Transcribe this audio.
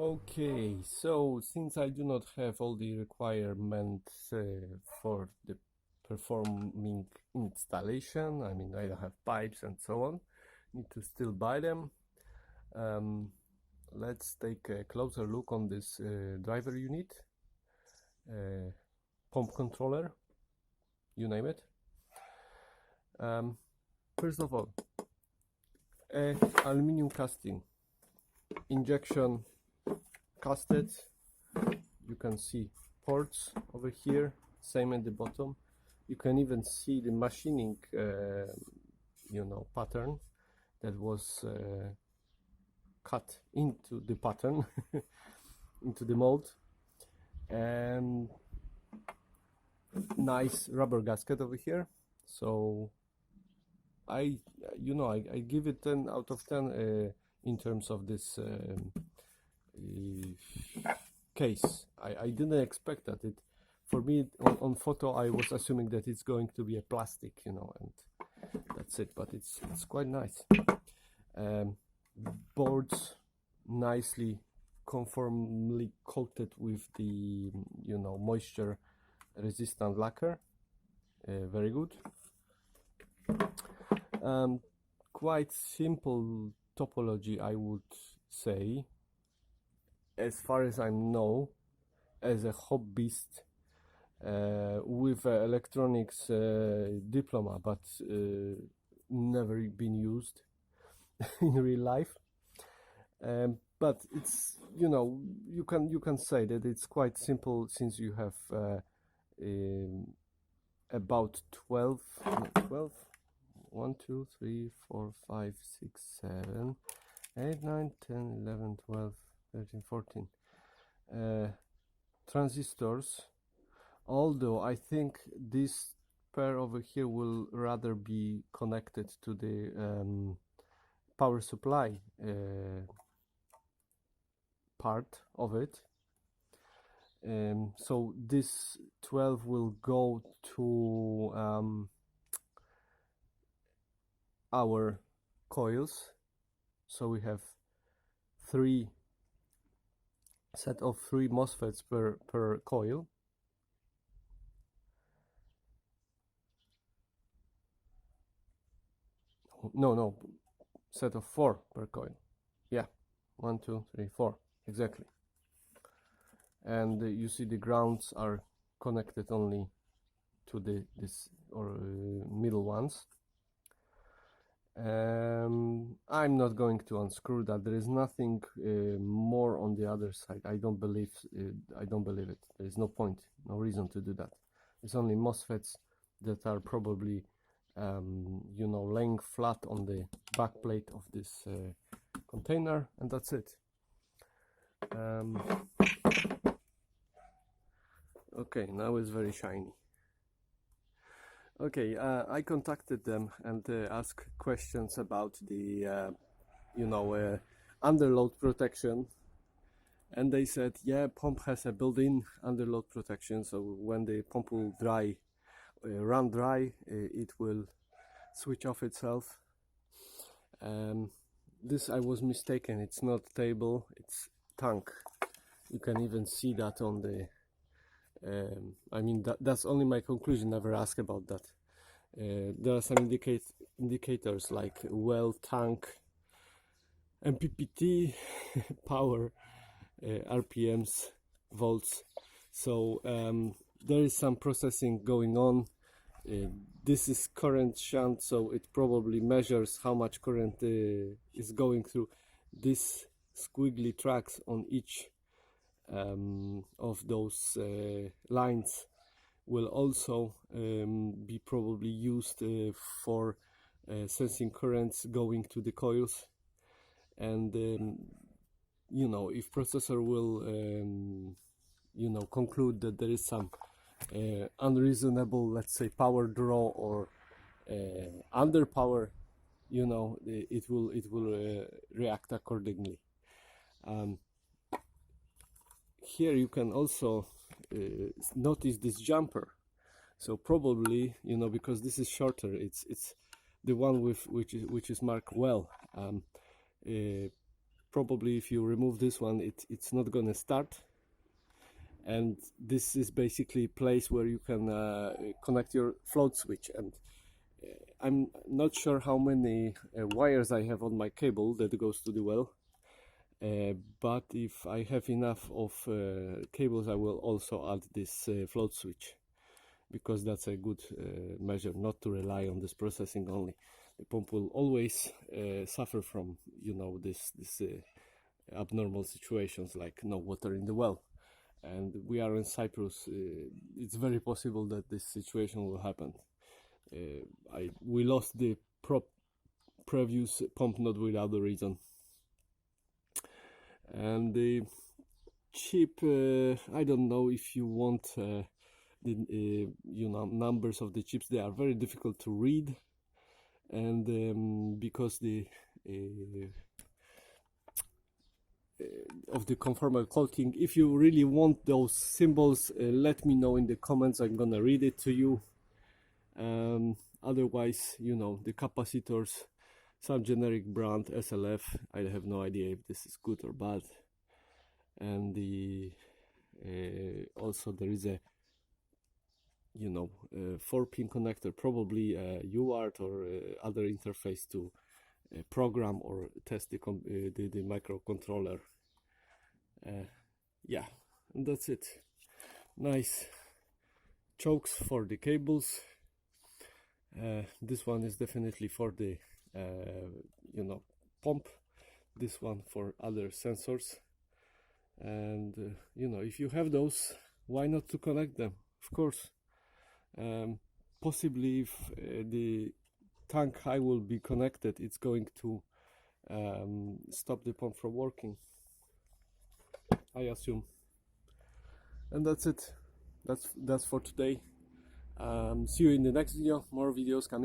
Okay, so since I do not have all the requirements for the performing installation, I mean, I don't have pipes and so on, need to still buy them. Um, let's take a closer look on this driver unit, pump controller, you name it. First of all, aluminium casting, injection casted. You can see ports over here, same at the bottom. You can even see the machining pattern that was cut into the pattern into the mold, and nice rubber gasket over here. So I give it 10 out of 10 in terms of this case. I didn't expect that. It for me on photo I was assuming that it's going to be a plastic, and that's it, but it's quite nice. Boards nicely conformably coated with the moisture resistant lacquer, very good. Quite simple topology, I would say, as far as I know, as a hobbyist with electronics diploma, but never been used in real life. But it's you can say that it's quite simple, since you have about 12 1 2 3 4 5 6 7 8 9 10 11 12 13 14 transistors, although I think this pair over here will rather be connected to the power supply part of it. So this 12 will go to our coils. So we have set of 3 MOSFETs per coil. No, set of 4 per coil. Yeah, 1 2 3 4 exactly. And you see the grounds are connected only to this middle ones. I'm not going to unscrew that. There is nothing more on the other side. I don't believe it. There is no point, no reason to do that. It's only MOSFETs that are probably laying flat on the back plate of this container, and that's it. Okay, now it's very shiny. Okay, I contacted them and asked questions about the underload protection, and they said, yeah, pump has a built-in underload protection, so when the pump will run dry, it will switch off itself. This I was mistaken. It's not table, it's tank. You can even see that on the that's only my conclusion. Never ask about that. There are some indicators like well, tank, MPPT, power, RPMs, volts. So there is some processing going on. This is current shunt, so it probably measures how much current is going through these squiggly tracks on each of those lines. Will also be probably used for sensing currents going to the coils, and if processor will conclude that there is some unreasonable, let's say, power draw or under power, it will react accordingly. Here you can also notice this jumper. So probably, because this is shorter, it's the one with which is marked well. probably if you remove this one, it's not gonna start. And this is basically a place where you can connect your float switch. And I'm not sure how many wires I have on my cable that goes to the well, but if I have enough of cables, I will also add this float switch, because that's a good measure, not to rely on this processing only. The pump will always suffer from, you know, this abnormal situations like no water in the well. And we are in Cyprus. It's very possible that this situation will happen. We lost the previous pump not without a reason. And the chip, I don't know if you want the you know, numbers of the chips. They are very difficult to read, and because the of the conformal caulking. If you really want those symbols, let me know in the comments. I'm gonna read it to you. Otherwise, you know, the capacitors, some generic brand SLF. I have no idea if this is good or bad. And the also there is a, you know, 4-pin connector, probably a UART or other interface to program or test the microcontroller. Yeah, and that's it. Nice chokes for the cables. This one is definitely for the you know, pump. This one for other sensors. And you know, if you have those, why not to connect them? Of course. Possibly if the tank high will be connected, it's going to stop the pump from working, I assume. And that's it. That's for today. See you in the next video. More videos coming.